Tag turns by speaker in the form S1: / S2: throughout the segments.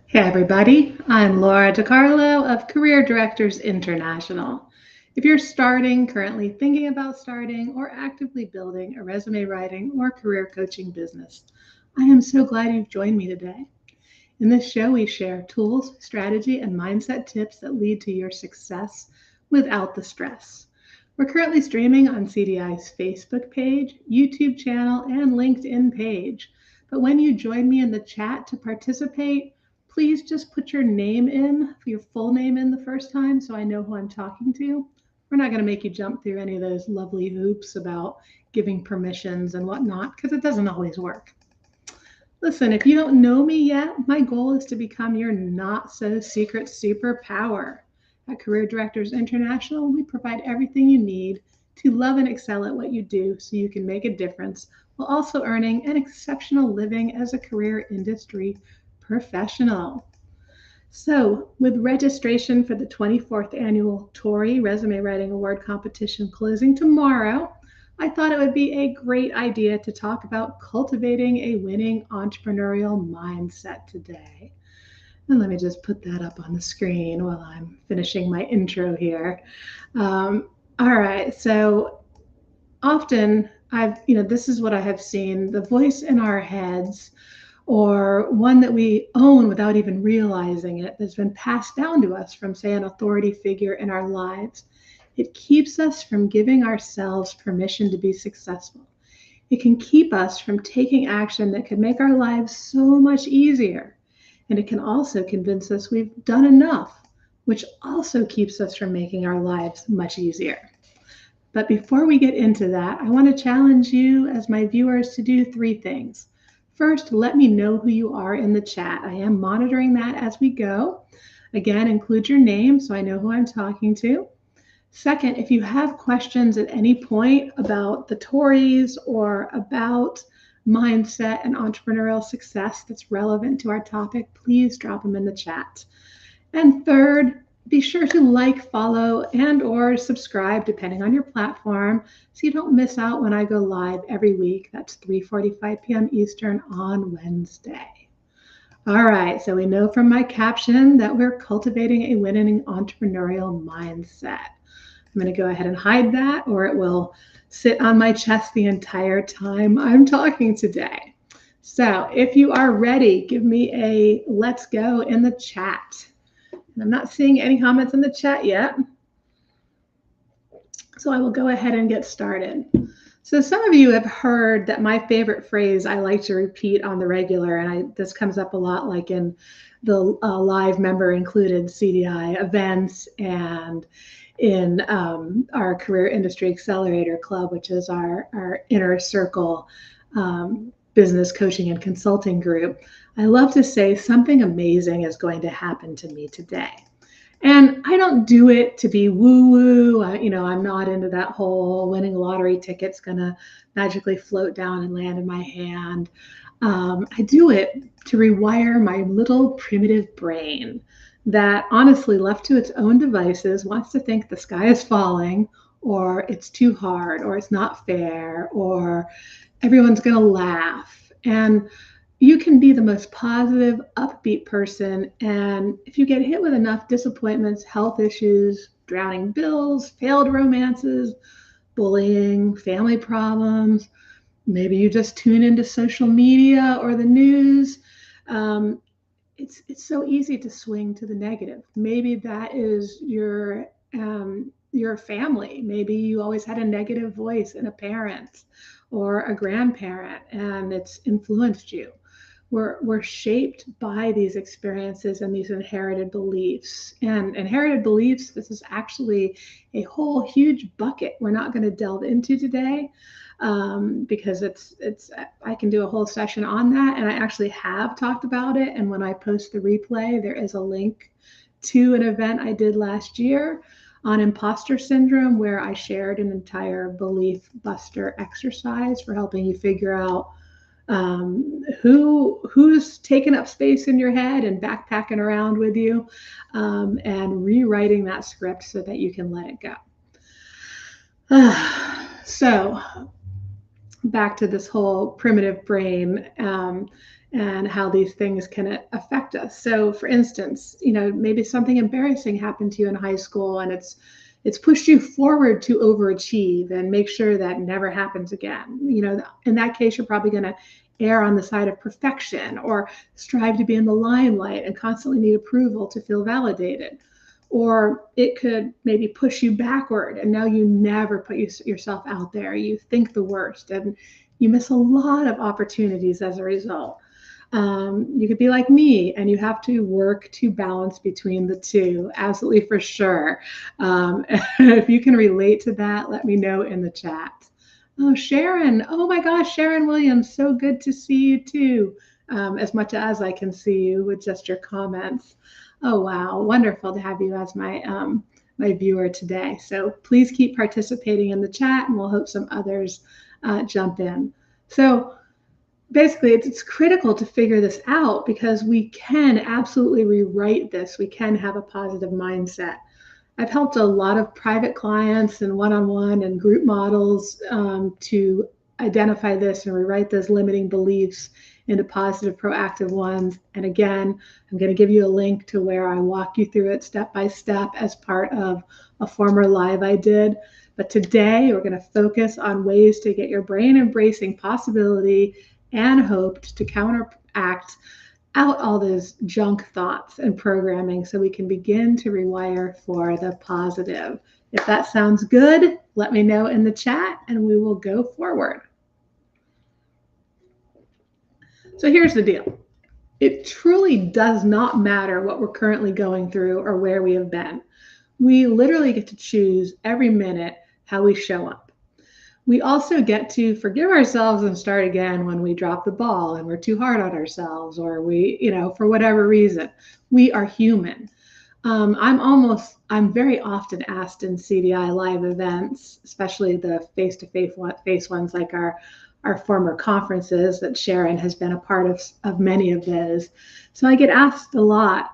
S1: Hey everybody, I'm Laura DiCarlo of Career Directors International. If you're starting, currently thinking about starting, or actively building a resume writing or career coaching business, I am so glad you've joined me today. In this show, we share tools, strategy, and mindset tips that lead to your success without the stress. We're currently streaming on CDI's Facebook page, YouTube channel, and LinkedIn page. But when you join me in the chat to participate, please just put your name in, your full name in the first time so I know who I'm talking to. We're not going to make you jump through any of those lovely hoops about giving permissions and whatnot, because it doesn't always work. Listen, if you don't know me yet, my goal is to become your not so secret superpower. At Career Directors International, we provide everything you need to love and excel at what you do so you can make a difference while also earning an exceptional living as a career industry professional. So, with registration for the 24th annual TORI Resume Writing Award competition closing tomorrow, I thought it would be a great idea to talk about cultivating a winning entrepreneurial mindset today. And let me just put that up on the screen while I'm finishing my intro here. All right, so often this is what I have seen, the voice in our heads, or one that we own without even realizing it, that's been passed down to us from, say, an authority figure in our lives. It keeps us from giving ourselves permission to be successful. It can keep us from taking action that could make our lives so much easier. And it can also convince us we've done enough, which also keeps us from making our lives much easier. But before we get into that, I want to challenge you as my viewers to do three things. First, let me know who you are in the chat. I am monitoring that as we go. Again, include your name so I know who I'm talking to. Second, if you have questions at any point about the TORIs or about mindset and entrepreneurial success that's relevant to our topic, please drop them in the chat. And third, be sure to like, follow, and or subscribe depending on your platform so you don't miss out when I go live every week. That's 3:45 p.m. Eastern on Wednesday. All right, so we know from my caption that we're cultivating a winning entrepreneurial mindset. I'm going to go ahead and hide that, or it will sit on my chest the entire time I'm talking today. So if you are ready, give me a let's go in the chat. And I'm not seeing any comments in the chat yet. So I will go ahead and get started. So some of you have heard that my favorite phrase I like to repeat on the regular, and this comes up a lot, like in the live member included CDI events and in our Career Industry Accelerator Club, which is our inner circle business coaching and consulting group. I love to say something amazing is going to happen to me today. And I don't do it to be woo-woo. I'm not into that whole winning a lottery ticket's going to magically float down and land in my hand. I do it to rewire my little primitive brain that, honestly, left to its own devices, wants to think the sky is falling, or it's too hard, or it's not fair, or everyone's going to laugh. And you can be the most positive, upbeat person, and if you get hit with enough disappointments, health issues, drowning bills, failed romances, bullying, family problems, maybe you just tune into social media or the news, it's so easy to swing to the negative. Maybe that is your family. Maybe you always had a negative voice in a parent or a grandparent, and it's influenced you. We're shaped by these experiences and these inherited beliefs. And inherited beliefs, this is actually a whole huge bucket we're not going to delve into today, because I can do a whole session on that, and I actually have talked about it. And when I post the replay, there is a link to an event I did last year on imposter syndrome, where I shared an entire belief buster exercise for helping you figure out who's taking up space in your head and backpacking around with you, and rewriting that script so that you can let it go. So back to this whole primitive brain, and and how these things can affect us. So for instance, maybe something embarrassing happened to you in high school and it's pushed you forward to overachieve and make sure that never happens again. In that case, you're probably going to err on the side of perfection or strive to be in the limelight and constantly need approval to feel validated. Or it could maybe push you backward and now you never put yourself out there. You think the worst and you miss a lot of opportunities as a result. You could be like me and you have to work to balance between the two, absolutely for sure. If you can relate to that, let me know in the chat. Oh, Sharon. Oh my gosh, Sharon Williams, so good to see you too, as much as I can see you with just your comments. Oh, wow, wonderful to have you as my viewer today. So please keep participating in the chat and we'll hope some others jump in. So basically, it's critical to figure this out because we can absolutely rewrite this. We can have a positive mindset. I've helped a lot of private clients and one-on-one and group models to identify this and rewrite those limiting beliefs into positive, proactive ones. And again, I'm going to give you a link to where I walk you through it step by step as part of a former live I did. But today, we're going to focus on ways to get your brain embracing possibility and hoped to counteract out all those junk thoughts and programming so we can begin to rewire for the positive. If that sounds good, let me know in the chat and we will go forward. So here's the deal. It truly does not matter what we're currently going through or where we have been. We literally get to choose every minute how we show up. We also get to forgive ourselves and start again when we drop the ball and we're too hard on ourselves or we, for whatever reason. We are human. I'm very often asked in CDI live events, especially the face-to-face ones like our former conferences that Sharon has been a part of many of those. So I get asked a lot,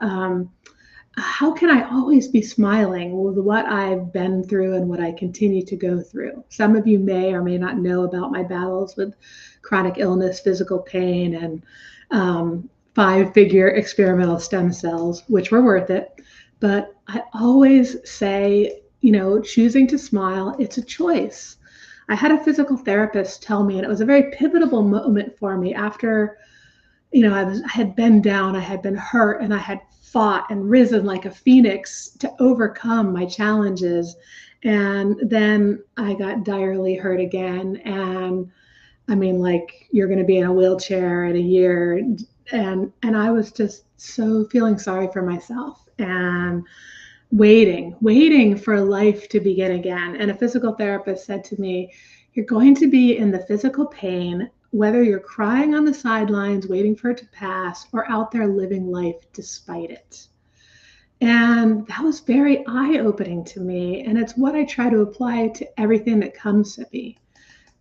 S1: how can I always be smiling with what I've been through and what I continue to go through? Some of you may or may not know about my battles with chronic illness, physical pain, and 5-figure experimental stem cells, which were worth it. But I always say, choosing to smile, it's a choice. I had a physical therapist tell me, and it was a very pivotal moment for me after, I had been down, I had been hurt, and I had fought and risen like a phoenix to overcome my challenges. And then I got direly hurt again. And you're going to be in a wheelchair in a year. And I was just so feeling sorry for myself and waiting for life to begin again. And a physical therapist said to me, you're going to be in the physical pain whether you're crying on the sidelines, waiting for it to pass, or out there living life despite it. And that was very eye-opening to me. And it's what I try to apply to everything that comes to me.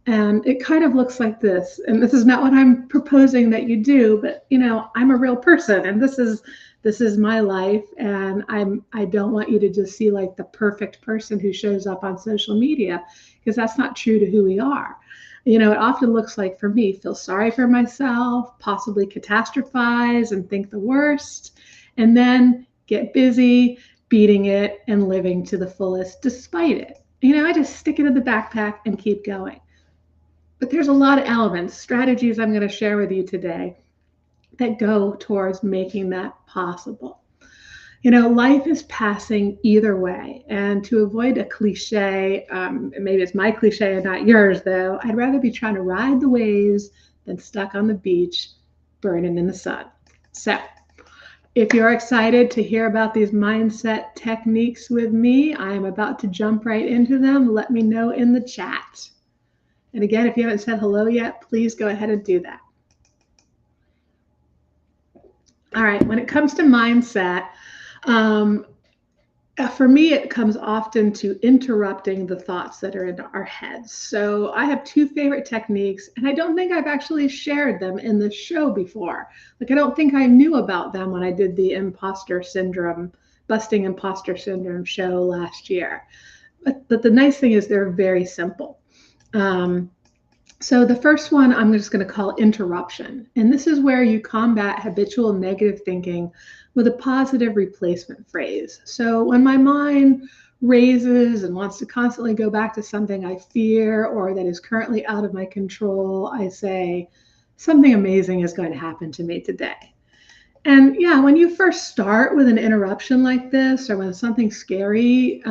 S1: And it kind of looks like this. And this is not what I'm proposing that you do, but I'm a real person and this is my life. And I don't want you to just see like the perfect person who shows up on social media, because that's not true to who we are. It often looks like, for me, feel sorry for myself, possibly catastrophize and think the worst, and then get busy beating it and living to the fullest despite it. I just stick it in the backpack and keep going. But there's a lot of elements, strategies I'm going to share with you today that go towards making that possible. Life is passing either way. And to avoid a cliche, maybe it's my cliche and not yours, though, I'd rather be trying to ride the waves than stuck on the beach, burning in the sun. So if you're excited to hear about these mindset techniques with me, I am about to jump right into them. Let me know in the chat. And again, if you haven't said hello yet, please go ahead and do that. All right, when it comes to mindset, for me, it comes often to interrupting the thoughts that are in our heads. So I have 2 favorite techniques, and I don't think I've actually shared them in the show before. I don't think I knew about them when I did the Busting Imposter Syndrome show last year. But the nice thing is they're very simple. So the first one I'm just going to call interruption. And this is where you combat habitual negative thinking with a positive replacement phrase. So when my mind raises and wants to constantly go back to something I fear or that is currently out of my control, I say, something amazing is going to happen to me today. And yeah, when you first start with an interruption like this, or when something scary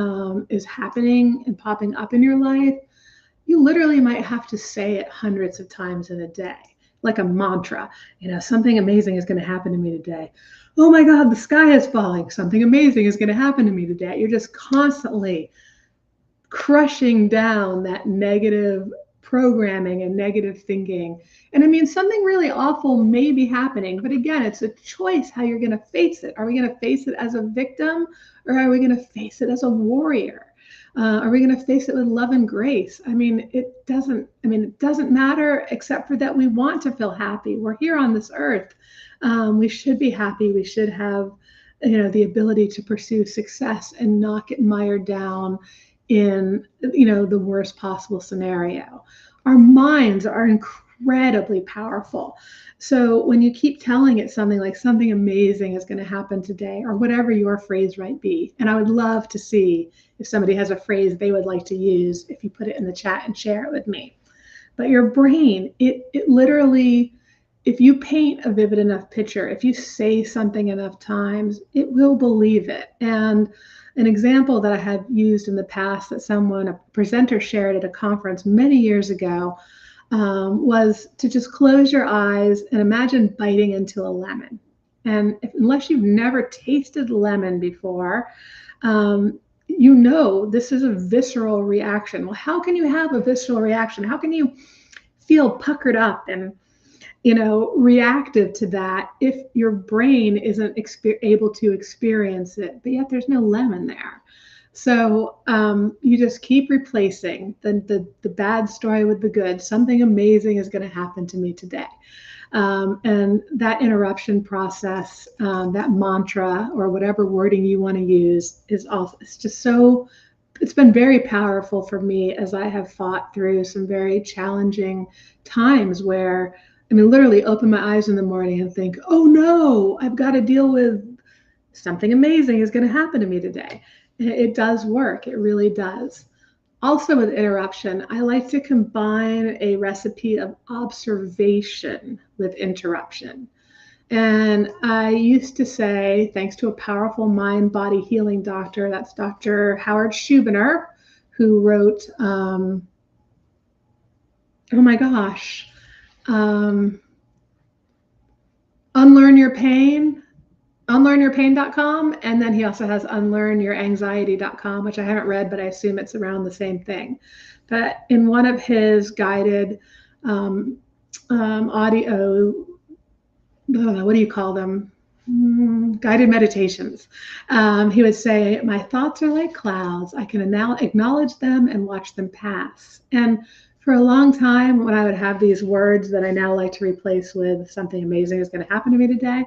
S1: is happening and popping up in your life, you literally might have to say it hundreds of times in a day, like a mantra. Something amazing is going to happen to me today. Oh my God, the sky is falling. Something amazing is going to happen to me today. You're just constantly crushing down that negative programming and negative thinking. And I mean, something really awful may be happening, but again, it's a choice how you're going to face it. Are we going to face it as a victim, or are we going to face it as a warrior? Are we going to face it with love and grace? I mean, it doesn't matter, except for that we want to feel happy. We're here on this earth. We should be happy. We should have, the ability to pursue success and not get mired down in, the worst possible scenario. Our minds are incredibly powerful. So when you keep telling it something like something amazing is going to happen today, or whatever your phrase might be, and I would love to see if somebody has a phrase they would like to use, if you put it in the chat and share it with me. But your brain, it literally, if you paint a vivid enough picture, if you say something enough times, it will believe it. And an example that I had used in the past that a presenter shared at a conference many years ago, was to just close your eyes and imagine biting into a lemon. And unless you've never tasted lemon before, this is a visceral reaction. Well, how can you have a visceral reaction? How can you feel puckered up and reactive to that if your brain isn't able to experience it, but yet there's no lemon there? So you just keep replacing the bad story with the good. Something amazing is going to happen to me today. And that interruption process, that mantra, or whatever wording you want to use, it's been very powerful for me as I have fought through some very challenging times where, literally open my eyes in the morning and think, oh no, I've got to deal with something amazing is going to happen to me today. It does work. It really does. Also with interruption, I like to combine a recipe of observation with interruption. And I used to say, thanks to a powerful mind-body healing doctor, that's Dr. Howard Schubiner, who wrote, Unlearn Your Pain, unlearnyourpain.com. And then he also has unlearnyouranxiety.com, which I haven't read, but I assume it's around the same thing. But in one of his guided audio, what do you call them? Guided meditations. He would say, my thoughts are like clouds. I can now acknowledge them and watch them pass. And for a long time, when I would have these words that I now like to replace with something amazing is going to happen to me today,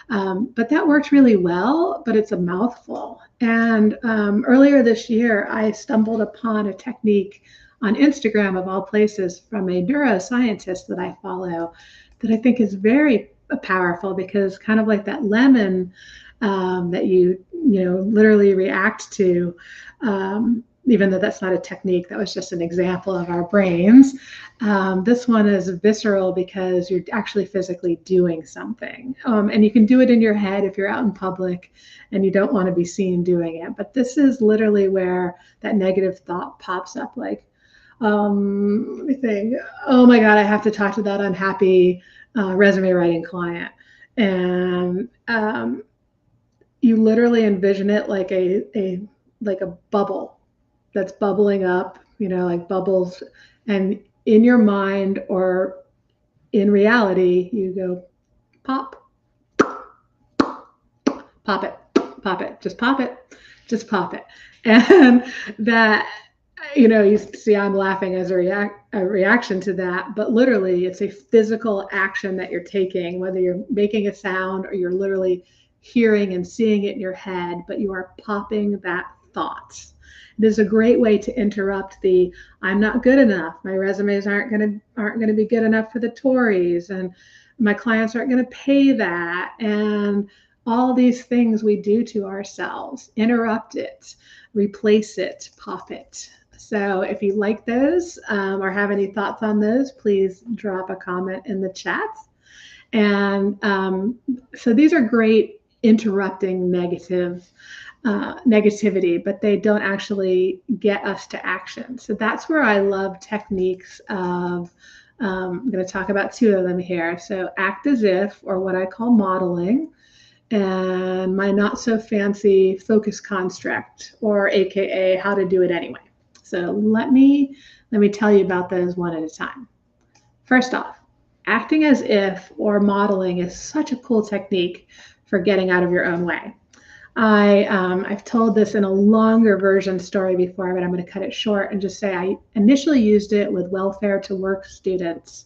S1: but that worked really well, but it's a mouthful. And earlier this year, I stumbled upon a technique on Instagram, of all places, from a neuroscientist that I follow, that I think is very powerful, because kind of like that lemon that you literally react to, even though that's not a technique, that was just an example of our brains. This one is visceral because you're actually physically doing something. And you can do it in your head if you're out in public and you don't want to be seen doing it. But this is literally where that negative thought pops up, like, let me think, oh my God, I have to talk to that unhappy resume writing client. And you literally envision it like a bubble that's bubbling up, like bubbles. And in your mind or in reality, you go, pop, pop it, pop it, just pop it, just pop it. And that, you see I'm laughing as a reaction to that, but literally it's a physical action that you're taking, whether you're making a sound or you're literally hearing and seeing it in your head, but you are popping that thought. It is a great way to interrupt the I'm not good enough. My resumes aren't going to be good enough for the TORIs, and my clients aren't going to pay that, and all these things we do to ourselves. Interrupt it, replace it, pop it. So if you like those or have any thoughts on those, please drop a comment in the chat. And so these are great interrupting negativity, but they don't actually get us to action. So that's where I love techniques of, I'm going to talk about two of them here. So act as if, or what I call modeling, and my not so fancy focus construct, or AKA how to do it anyway. So let me tell you about those one at a time. First off, acting as if or modeling is such a cool technique for getting out of your own way. I've told this in a longer version story before, but I'm going to cut it short and just say I initially used it with welfare to work students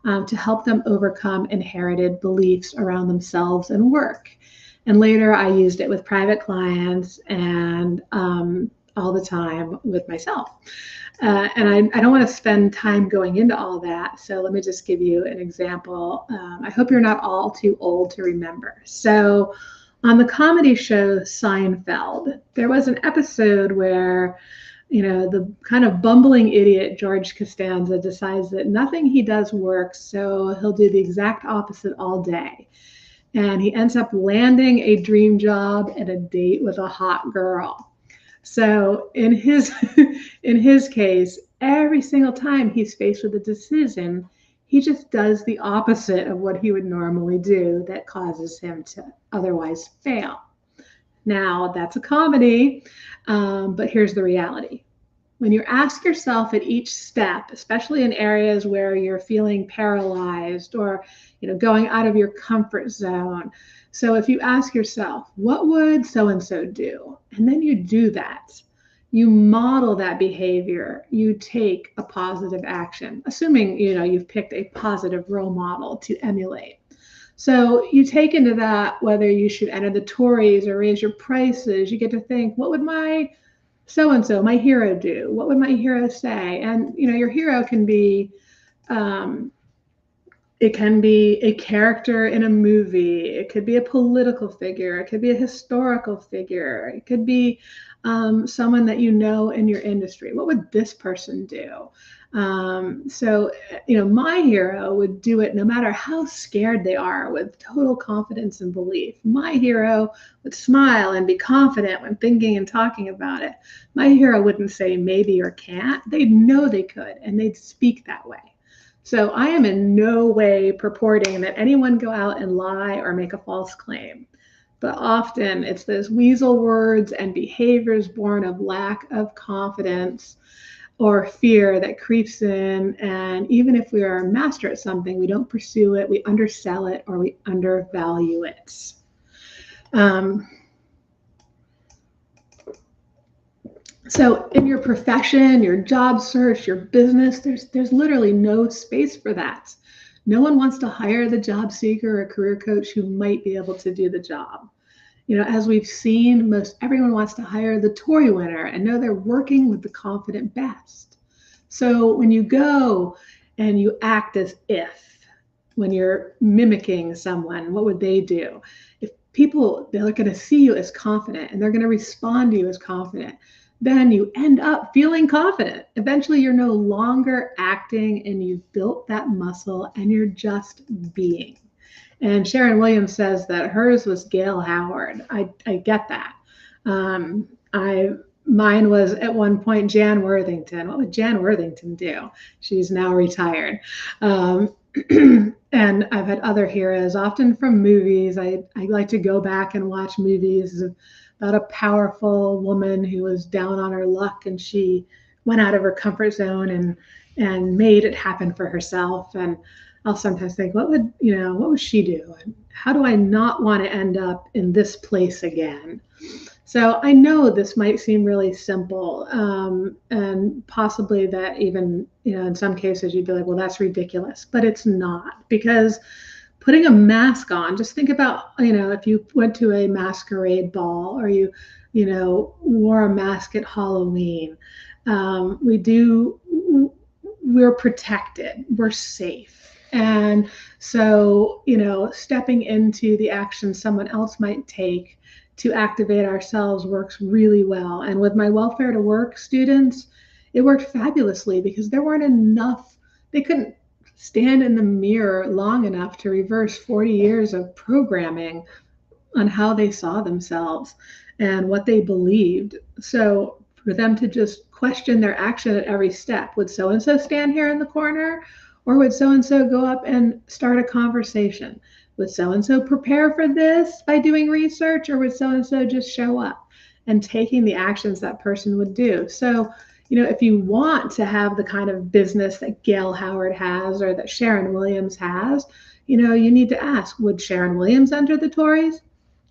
S1: to help them overcome inherited beliefs around themselves and work. And later I used it with private clients and all the time with myself. And I don't want to spend time going into all that. So let me just give you an example. I hope you're not all too old to remember. So on the comedy show Seinfeld, there was an episode where, the kind of bumbling idiot George Costanza decides that nothing he does works, so he'll do the exact opposite all day. And he ends up landing a dream job and a date with a hot girl. So in his case, every single time he's faced with a decision, he just does the opposite of what he would normally do that causes him to otherwise fail. Now, that's a comedy, but here's the reality. When you ask yourself at each step, especially in areas where you're feeling paralyzed or going out of your comfort zone. So if you ask yourself, what would so-and-so do? And then you do that. You model that behavior. You take a positive action, assuming you've picked a positive role model to emulate. So you take into that whether you should enter the TORIs or raise your prices. You get to think, what would my so-and-so, my hero, do? What would my hero say? And your hero can be it can be a character in a movie. It could be a political figure. It could be a historical figure. It could be someone that in your industry. What would this person do? So my hero would do it no matter how scared they are, with total confidence and belief. My hero would smile and be confident when thinking and talking about it. My hero wouldn't say maybe or can't. They'd know they could, and they'd speak that way. So I am in no way purporting that anyone go out and lie or make a false claim. But often it's those weasel words and behaviors born of lack of confidence or fear that creeps in. And even if we are a master at something, we don't pursue it, we undersell it, or we undervalue it. So in your profession, your job search, your business, there's literally no space for that. No one wants to hire the job seeker or career coach who might be able to do the job. As we've seen, most everyone wants to hire the TORI winner and know they're working with the confident best. So when you go and you act as if, when you're mimicking someone, what would they do? If they're going to see you as confident and they're going to respond to you as confident, then you end up feeling confident. Eventually, you're no longer acting and you've built that muscle and you're just being. And Sharon Williams says that hers was Gail Howard. I get that. Mine was at one point Jan Worthington. What would Jan Worthington do? She's now retired. And I've had other heroes, often from movies. I like to go back and watch movies about a powerful woman who was down on her luck, and she went out of her comfort zone and made it happen for herself. And I'll sometimes think, what would she do? And how do I not want to end up in this place again? So I know this might seem really simple, and possibly that even, in some cases you'd be like, well, that's ridiculous, but it's not, because putting a mask on, just think about, if you went to a masquerade ball, or you wore a mask at Halloween. We're protected, we're safe. And so, stepping into the action someone else might take to activate ourselves works really well. And with my welfare to work students, it worked fabulously because there weren't enough, they couldn't stand in the mirror long enough to reverse 40 years of programming on how they saw themselves and what they believed. So for them to just question their action at every step, would so and so stand here in the corner, or would so and so go up and start a conversation? Would so and so prepare for this by doing research, or would so and so just show up and taking the actions that person would do? So, if you want to have the kind of business that Gail Howard has or that Sharon Williams has, you need to ask, would Sharon Williams enter the Tories?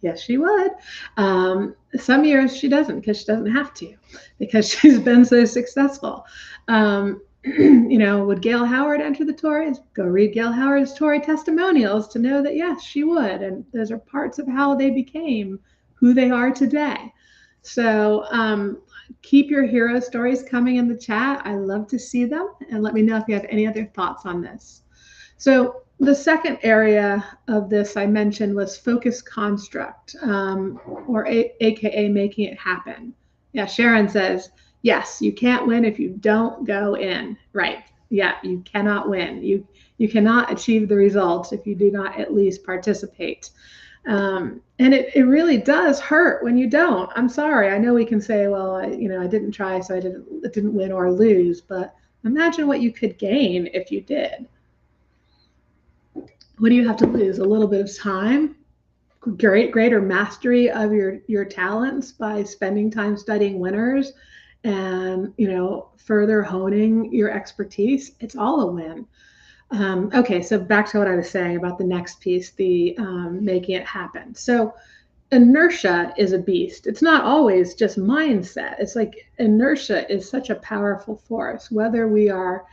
S1: Yes, she would. Some years she doesn't, because she doesn't have to, because she's been so successful. Would Gail Howard enter the Tories? Go read Gail Howard's Tory testimonials to know that yes, she would. And those are parts of how they became who they are today. So keep your hero stories coming in the chat. I love to see them. And let me know if you have any other thoughts on this. So the second area of this I mentioned was focus construct, or AKA making it happen. Yeah, Sharon says, yes, you can't win if you don't go in. Right. Yeah, you cannot win. You cannot achieve the results if you do not at least participate. And it really does hurt when you don't. I'm sorry. I know we can say, well, I didn't try, so I didn't win or lose. But imagine what you could gain if you did. What do you have to lose? A little bit of time, greater mastery of your talents by spending time studying winners and, further honing your expertise. It's all a win. Okay, so back to what I was saying about the next piece, the making it happen. So inertia is a beast. It's not always just mindset. It's like inertia is such a powerful force, whether we are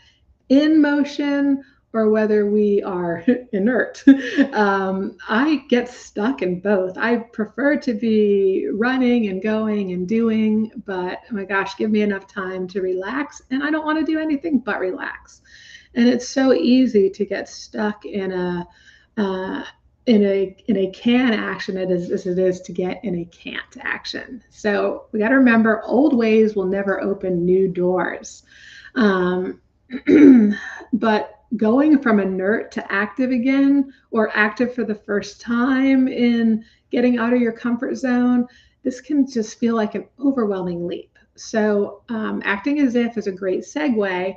S1: in motion or whether we are inert. I get stuck in both. I prefer to be running and going and doing, but oh my gosh, give me enough time to relax. And I don't want to do anything but relax. And it's so easy to get stuck in a can action as it is to get in a can't action. So we got to remember, old ways will never open new doors. But going from inert to active again, or active for the first time in getting out of your comfort zone, this can just feel like an overwhelming leap. So acting as if is a great segue,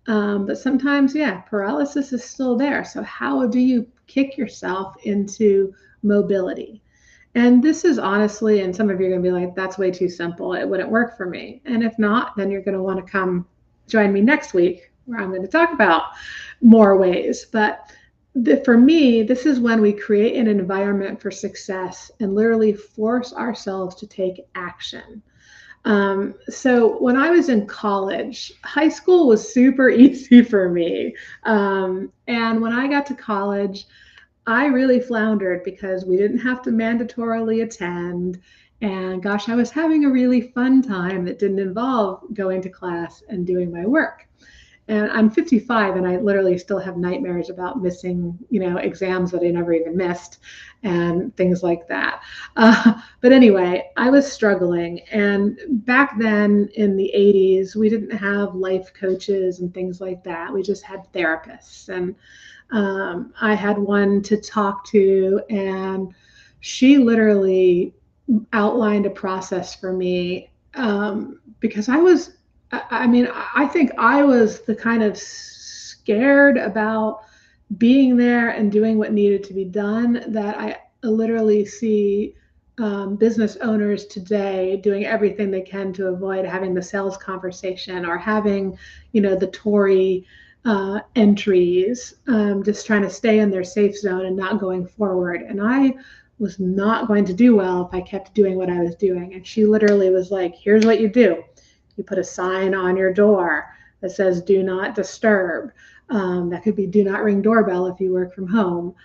S1: but sometimes, paralysis is still there. So how do you kick yourself into mobility? And this is honestly, and some of you are going to be like, that's way too simple. It wouldn't work for me. And if not, then you're going to want to come join me next week, where I'm going to talk about more ways. But for me, this is when we create an environment for success and literally force ourselves to take action. So when I was in college, high school was super easy for me. And when I got to college, I really floundered because we didn't have to mandatorily attend. And gosh, I was having a really fun time that didn't involve going to class and doing my work. And I'm 55 and I literally still have nightmares about missing, exams that I never even missed and things like that. But anyway, I was struggling. And back then in the 80s, we didn't have life coaches and things like that. We just had therapists. And I had one to talk to, and she literally outlined a process for me, because I think I was the kind of scared about being there and doing what needed to be done that I literally see business owners today doing everything they can to avoid having the sales conversation or having, the TORI entries, just trying to stay in their safe zone and not going forward. And I was not going to do well if I kept doing what I was doing. And she literally was like, here's what you do. You put a sign on your door that says, do not disturb. That could be do not ring doorbell if you work from home.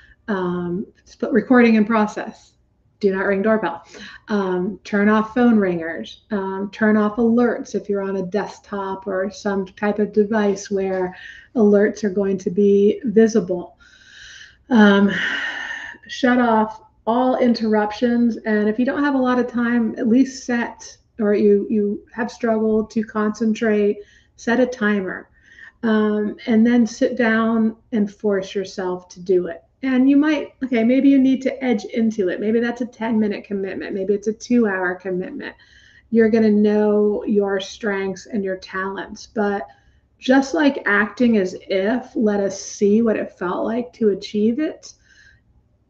S1: Just put recording in process. do not ring doorbell. Turn off phone ringers. Turn off alerts if you're on a desktop or some type of device where alerts are going to be visible. Shut off all interruptions. And if you don't have a lot of time, at least set, or you have struggled to concentrate, set a timer. And then sit down and force yourself to do it. And you might, maybe you need to edge into it. Maybe that's a 10-minute commitment. Maybe it's a 2-hour commitment. You're going to know your strengths and your talents. But just like acting as if, let us see what it felt like to achieve it,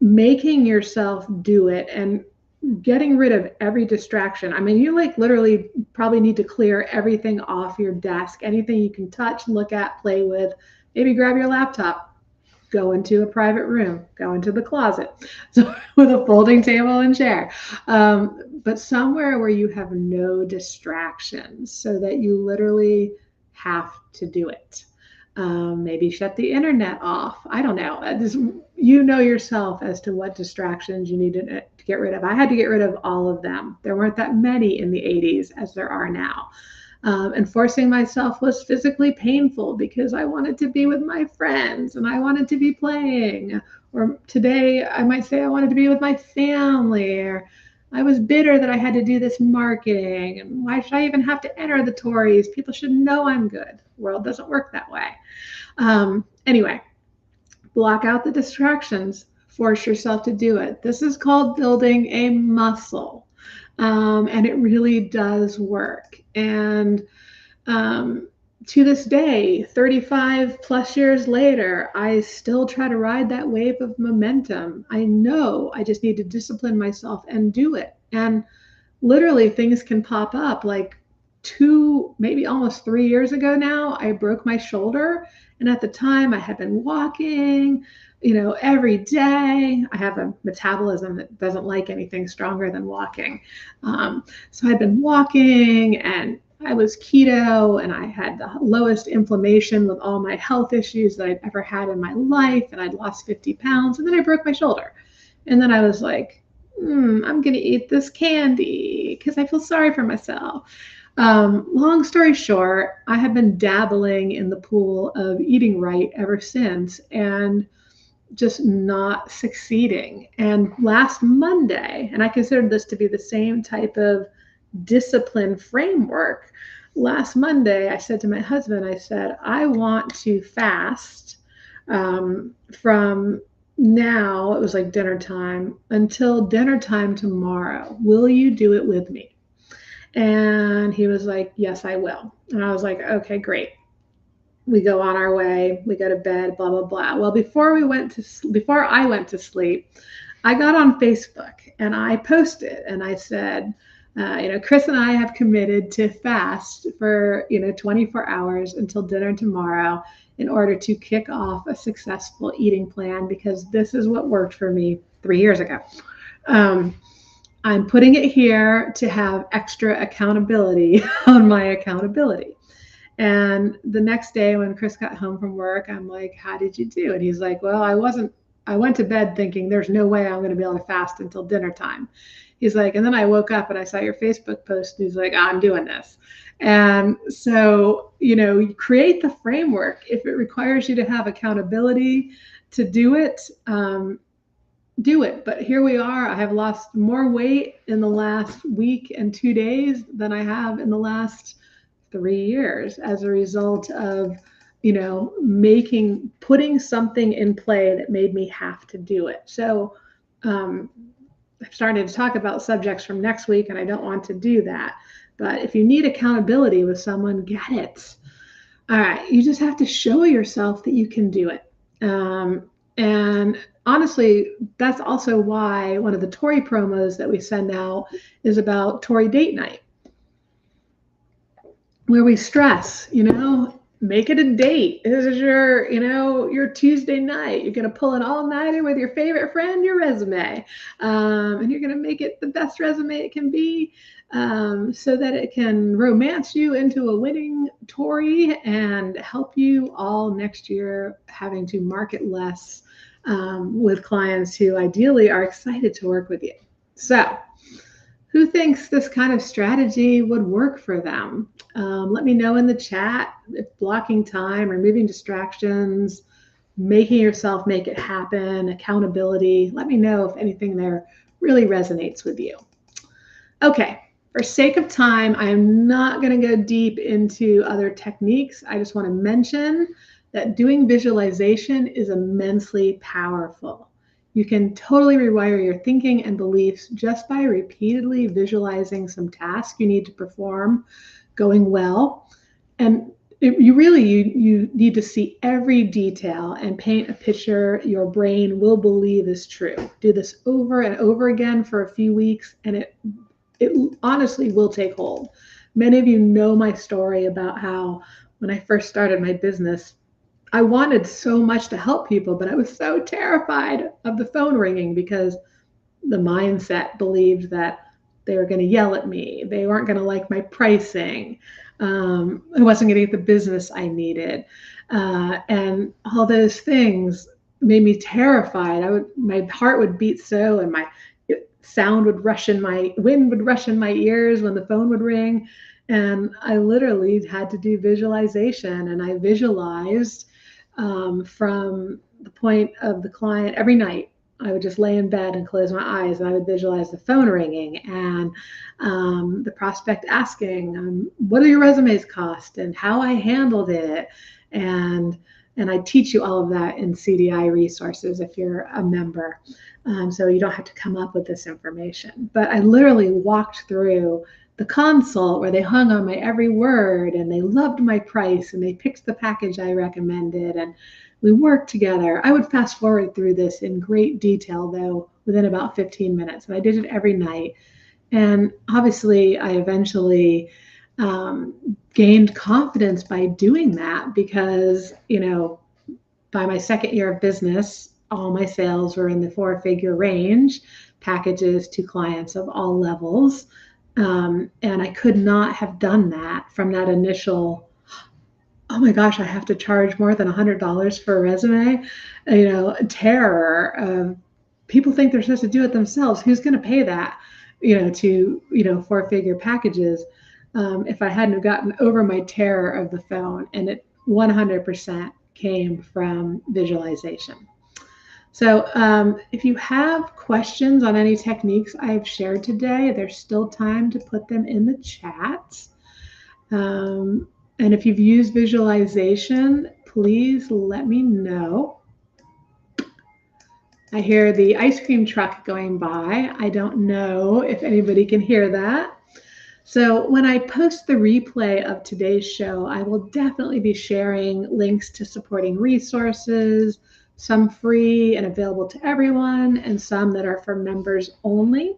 S1: making yourself do it and getting rid of every distraction. I mean, you literally probably need to clear everything off your desk, anything you can touch, look at, play with, maybe grab your laptop, go into a private room, go into the closet, so with a folding table and chair, but somewhere where you have no distractions so that you literally have to do it. Maybe shut the internet off. I don't know. You know yourself as to what distractions you need to get rid of. I had to get rid of all of them. There weren't that many in the 80s as there are now. And forcing myself was physically painful because I wanted to be with my friends and I wanted to be playing. Or today I might say I wanted to be with my family, or I was bitter that I had to do this marketing. And why should I even have to enter the TORIs? People should know I'm good. The world doesn't work that way. Anyway, block out the distractions. Force yourself to do it. This is called building a muscle. And it really does work. And to this day, 35 plus years later, I still try to ride that wave of momentum. I know I just need to discipline myself and do it. And literally things can pop up. Like 2, maybe almost 3 years ago now, I broke my shoulder. And at the time I had been walking, every day. I have a metabolism that doesn't like anything stronger than walking. So I'd been walking and I was keto and I had the lowest inflammation with all my health issues that I'd ever had in my life. And I'd lost 50 pounds and then I broke my shoulder. And then I was like, I'm going to eat this candy because I feel sorry for myself. Long story short, I have been dabbling in the pool of eating right ever since and just not succeeding. And last Monday, and I consider this to be the same type of discipline framework. Last Monday, I said to my husband, I want to fast from now, it was like dinner time, until dinner time tomorrow. Will you do it with me? And he was like, yes, I will. And I was like, okay, great. We go on our way, we go to bed, blah, blah, blah. Well, before I went to sleep, I got on Facebook and I posted and I said, Chris and I have committed to fast for, 24 hours until dinner tomorrow in order to kick off a successful eating plan, because this is what worked for me 3 years ago. I'm putting it here to have extra accountability on my accountability. And the next day when Chris got home from work, I'm like, how did you do? And he's like, well, I went to bed thinking there's no way I'm going to be able to fast until dinner time. He's like, and then I woke up and I saw your Facebook post and he's like, I'm doing this. And so, you create the framework. If it requires you to have accountability to do it, do it. But here we are. I have lost more weight in the last week and 2 days than I have in the last 3 years as a result of, putting something in play that made me have to do it. So I'm starting to talk about subjects from next week and I don't want to do that. But if you need accountability with someone, get it. All right. You just have to show yourself that you can do it. And honestly, that's also why one of the TORI promos that we send out is about TORI date night, where we stress, make it a date. This is your Tuesday night. You're going to pull an all-nighter with your favorite friend, your resume. And you're going to make it the best resume it can be, so that it can romance you into a winning TORI and help you all next year having to market less with clients who ideally are excited to work with you. So, who thinks this kind of strategy would work for them? Let me know in the chat if blocking time, removing distractions, making yourself make it happen, accountability. Let me know if anything there really resonates with you. Okay, for sake of time, I am not going to go deep into other techniques. I just want to mention that doing visualization is immensely powerful. You can totally rewire your thinking and beliefs just by repeatedly visualizing some task you need to perform going well. And you need to see every detail and paint a picture your brain will believe is true. Do this over and over again for a few weeks, and it honestly will take hold. Many of you know my story about how when I first started my business, I wanted so much to help people, but I was so terrified of the phone ringing because the mindset believed that they were going to yell at me. They weren't going to like my pricing. I wasn't going to get the business I needed. And all those things made me terrified. My heart would beat so, and my wind would rush in my ears when the phone would ring. And I literally had to do visualization, and I visualized from the point of the client every night. I would just lay in bed and close my eyes, and I would visualize the phone ringing and the prospect asking, what do your resumes cost and how I handled it. And I teach you all of that in CDI resources if you're a member. So you don't have to come up with this information. But I literally walked through the consult where they hung on my every word, and they loved my price, and they picked the package I recommended, and we worked together. I would fast forward through this in great detail, though, within about 15 minutes. And I did it every night. And obviously, I eventually gained confidence by doing that because, by my second year of business, all my sales were in the 4-figure range, packages to clients of all levels. And I could not have done that from that initial, oh my gosh, I have to charge more than $100 for a resume, terror of people think they're supposed to do it themselves. Who's going to pay that, to 4-figure packages? If I hadn't gotten over my terror of the phone, and it 100% came from visualization. So if you have questions on any techniques I've shared today, there's still time to put them in the chat. And if you've used visualization, please let me know. I hear the ice cream truck going by. I don't know if anybody can hear that. So when I post the replay of today's show, I will definitely be sharing links to supporting resources, some free and available to everyone, and some that are for members only.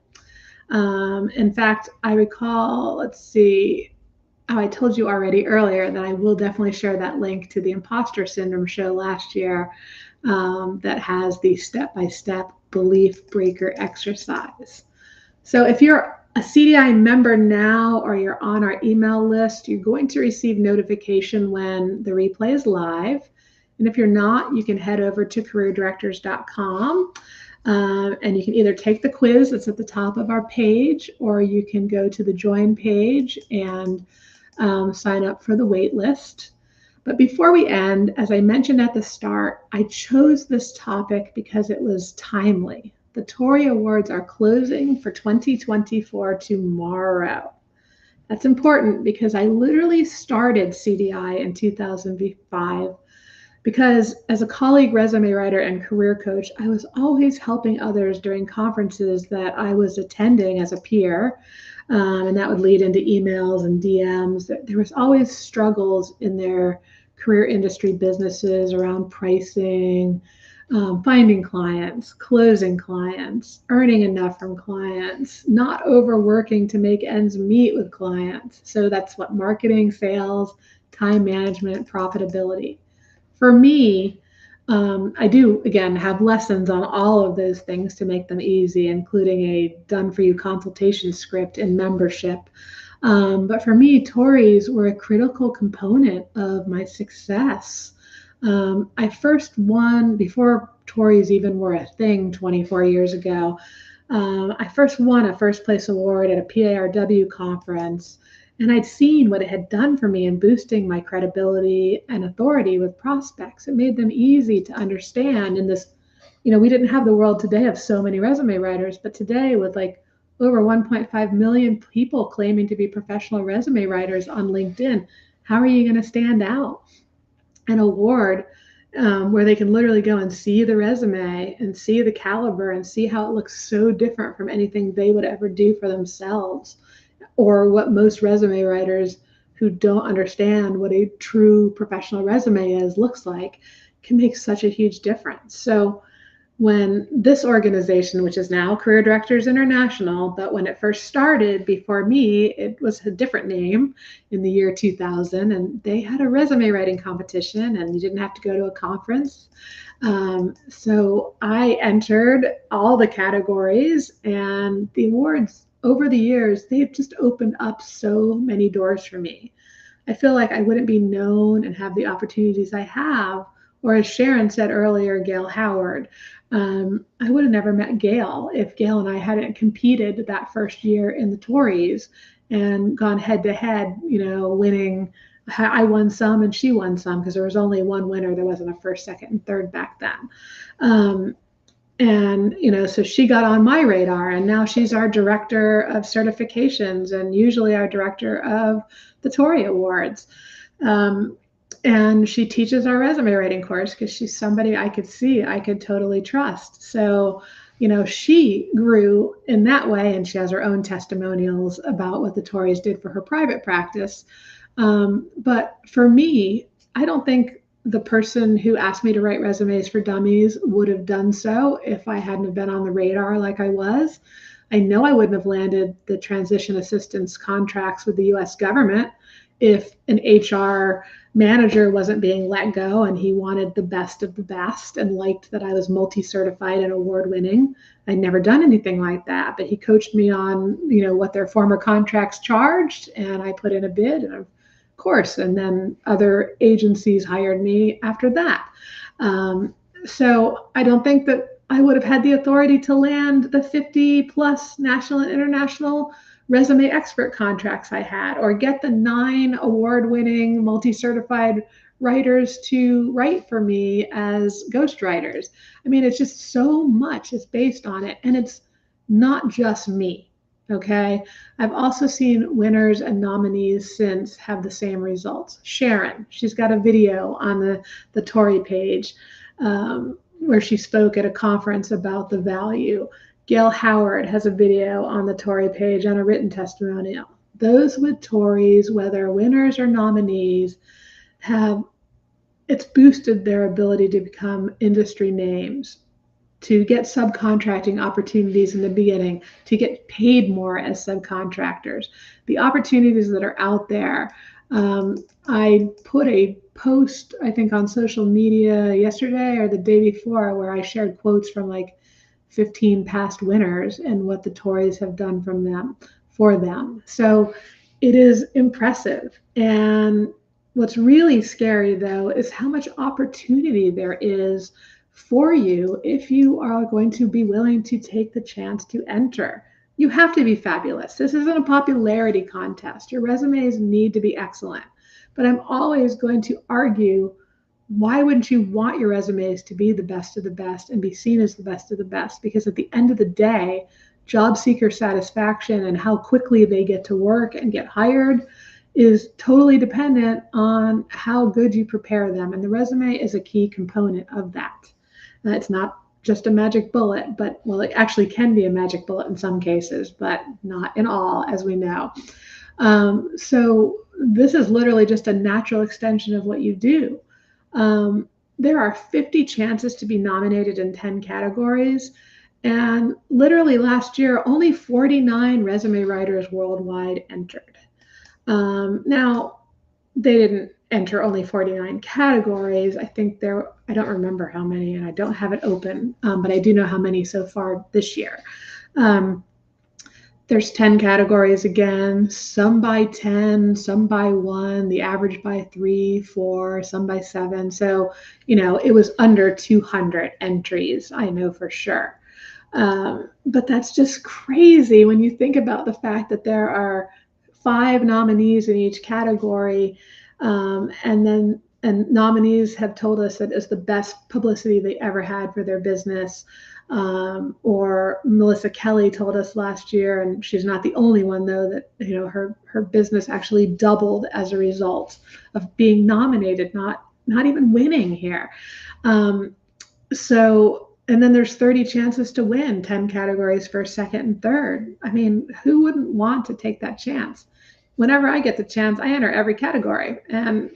S1: In fact, I recall, I told you already earlier that I will definitely share that link to the imposter syndrome show last year that has the step-by-step belief breaker exercise. So if you're a CDI member now, or you're on our email list, you're going to receive notification when the replay is live. And if you're not, you can head over to careerdirectors.com and you can either take the quiz that's at the top of our page, or you can go to the join page and sign up for the wait list. But before we end, as I mentioned at the start, I chose this topic because it was timely. The TORI Awards are closing for 2024 tomorrow. That's important because I literally started CDI in 2005 because as a colleague resume writer and career coach, I was always helping others during conferences that I was attending as a peer. And that would lead into emails and DMs. There was always struggles in their career industry businesses around pricing, finding clients, closing clients, earning enough from clients, not overworking to make ends meet with clients. So that's what marketing, sales, time management, profitability. For me, I do, again, have lessons on all of those things to make them easy, including a done-for-you consultation script and membership. But for me, TORIs were a critical component of my success. I first won, before TORIs even were a thing 24 years ago, I first won a first place award at a PARW conference, and I'd seen what it had done for me in boosting my credibility and authority with prospects. It made them easy to understand in this, we didn't have the world today of so many resume writers, but today with like over 1.5 million people claiming to be professional resume writers on LinkedIn, how are you going to stand out? An award where they can literally go and see the resume and see the caliber and see how it looks so different from anything they would ever do for themselves, or what most resume writers who don't understand what a true professional resume is looks like, can make such a huge difference. So when this organization, which is now Career Directors International, but when it first started before me, it was a different name in the year 2000, and they had a resume writing competition, and you didn't have to go to a conference. So I entered all the categories, and the awards over the years, they've just opened up so many doors for me. I feel like I wouldn't be known and have the opportunities I have, or as Sharon said earlier, Gail Howard, I would have never met Gail if Gail and I hadn't competed that first year in the TORIs and gone head to head, winning. I won some and she won some because there was only one winner. There wasn't a first, second, and third back then. And, so she got on my radar, and now she's our director of certifications and usually our director of the TORI Awards. And she teaches our resume writing course because she's somebody I could totally trust. So, she grew in that way, and she has her own testimonials about what the TORIs did for her private practice. But for me, I don't think the person who asked me to write resumes for dummies would have done so if I hadn't been on the radar like I was. I know I wouldn't have landed the transition assistance contracts with the US government if an HR manager wasn't being let go and he wanted the best of the best and liked that I was multi-certified and award-winning. I'd never done anything like that, but he coached me on, what their former contracts charged, and I put in a bid, and of course, and then other agencies hired me after that. So I don't think that I would have had the authority to land the 50 plus national and international resume expert contracts I had, or get the 9 award-winning multi-certified writers to write for me as ghostwriters. I mean, it's just so much is based on it, and it's not just me. Okay. I've also seen winners and nominees since have the same results. Sharon, she's got a video on the TORI page where she spoke at a conference about the value. Gail Howard has a video on the TORI page and a written testimonial. Those with TORIs, whether winners or nominees, it's boosted their ability to become industry names, to get subcontracting opportunities in the beginning, to get paid more as subcontractors. The opportunities that are out there. I put a post, I think, on social media yesterday or the day before where I shared quotes from like 15 past winners and what the TORIs have done for them. So it is impressive. And what's really scary, though, is how much opportunity there is for you if you are going to be willing to take the chance to enter. You have to be fabulous. This isn't a popularity contest. Your resumes need to be excellent. But I'm always going to argue, why wouldn't you want your resumes to be the best of the best and be seen as the best of the best? Because at the end of the day, job seeker satisfaction and how quickly they get to work and get hired is totally dependent on how good you prepare them. And the resume is a key component of that. It's not just a magic bullet, but, well, it actually can be a magic bullet in some cases, but not in all, as we know. So this is literally just a natural extension of what you do. There are 50 chances to be nominated in 10 categories. And literally last year, only 49 resume writers worldwide entered. Now, they didn't enter only 49 categories. I think I don't remember how many, and I don't have it open, but I do know how many so far this year. There's 10 categories again, some by 10, some by 1, the average by 3, 4, some by 7. So, it was under 200 entries, I know for sure. But that's just crazy when you think about the fact that there are 5 nominees in each category. And nominees have told us that it's the best publicity they ever had for their business. Or Melissa Kelly told us last year, and she's not the only one though, that her business actually doubled as a result of being nominated, not even winning here. And then there's 30 chances to win, 10 categories, first, second, and third. I mean, who wouldn't want to take that chance? Whenever I get the chance, I enter every category. And,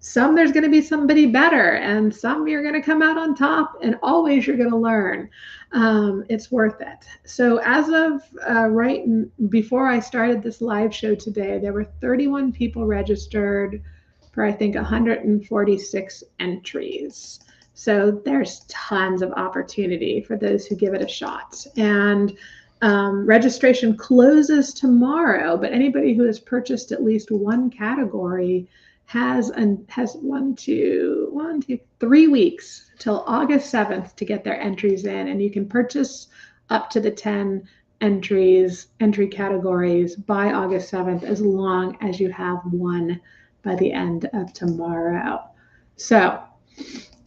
S1: some there's going to be somebody better, and some you're going to come out on top, and always you're going to learn. It's worth it. So as of before I started this live show today, there were 31 people registered for, I think, 146 entries. So there's tons of opportunity for those who give it a shot. And registration closes tomorrow, but anybody who has purchased at least one category has 3 weeks till August 7th to get their entries in. And you can purchase up to the 10 entry categories by August 7th, as long as you have one by the end of tomorrow. So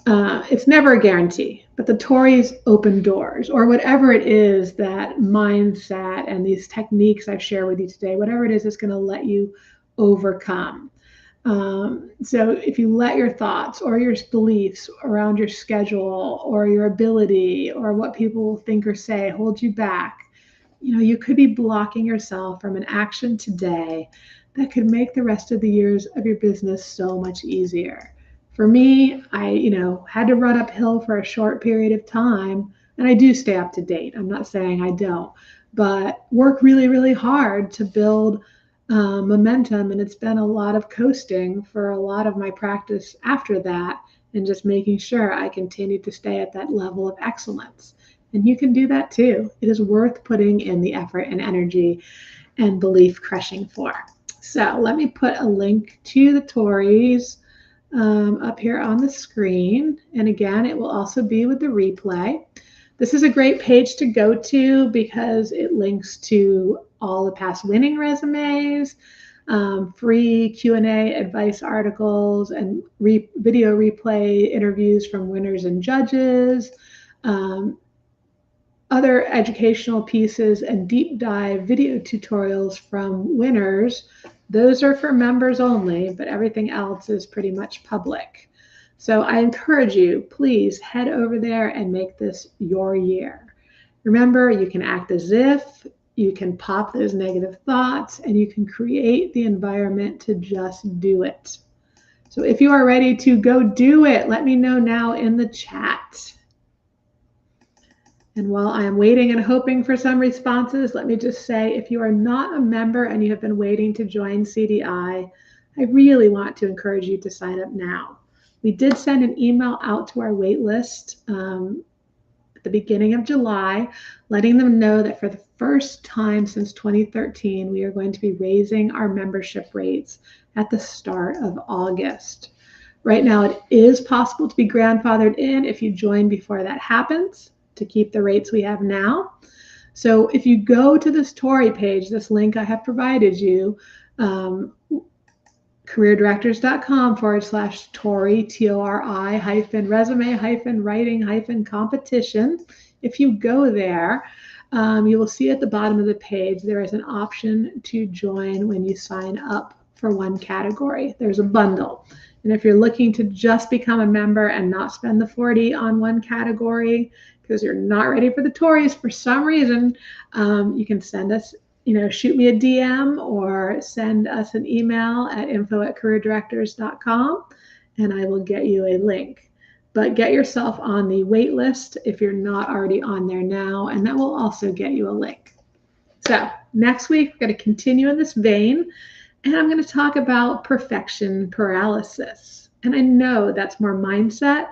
S1: it's never a guarantee, but the TORIs open doors, or whatever it is, that mindset and these techniques I've shared with you today, whatever it is, it's going to let you overcome. So if you let your thoughts or your beliefs around your schedule or your ability or what people will think or say hold you back, you could be blocking yourself from an action today that could make the rest of the years of your business so much easier. For me, I, had to run uphill for a short period of time, and I do stay up to date. I'm not saying I don't, but work really, really hard to build momentum. And it's been a lot of coasting for a lot of my practice after that, and just making sure I continue to stay at that level of excellence. And you can do that too. It is worth putting in the effort and energy and belief crushing for. So let me put a link to the TORIs up here on the screen. And again, it will also be with the replay. This is a great page to go to because it links to all the past winning resumes, free Q&A advice articles, and video replay interviews from winners and judges, other educational pieces, and deep dive video tutorials from winners. Those are for members only, but everything else is pretty much public. So I encourage you, please head over there and make this your year. Remember, you can act as if, you can pop those negative thoughts, and you can create the environment to just do it. So if you are ready to go do it, let me know now in the chat. And while I am waiting and hoping for some responses, let me just say, if you are not a member and you have been waiting to join CDI, I really want to encourage you to sign up now. We did send an email out to our wait list at the beginning of July, letting them know that for the first time since 2013, we are going to be raising our membership rates at the start of August. Right now, it is possible to be grandfathered in if you join before that happens, to keep the rates we have now. So if you go to this TORI page, this link I have provided you, careerdirectors.com/TORI, TORI -resume-writing-competition. If you go there, you will see at the bottom of the page, there is an option to join when you sign up for one category. There's a bundle. And if you're looking to just become a member and not spend the $40 on one category because you're not ready for the TORIs for some reason, you can send us, shoot me a DM or send us an email at info@careerdirectors.com, and I will get you a link. But get yourself on the wait list if you're not already on there now, and that will also get you a link. So next week, we're going to continue in this vein, and I'm going to talk about perfection paralysis. And I know that's more mindset,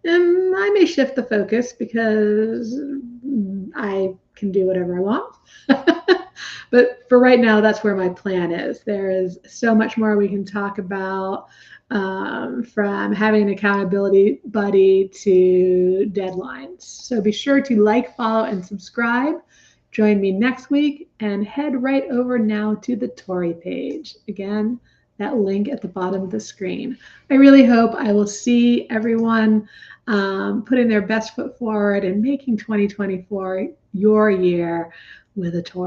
S1: and I may shift the focus because I can do whatever I want. But for right now, that's where my plan is. There is so much more we can talk about, from having an accountability buddy to deadlines. So be sure to like, follow, and subscribe. Join me next week and head right over now to the TORI page. Again, that link at the bottom of the screen. I really hope I will see everyone putting their best foot forward and making 2024 your year with a TORI.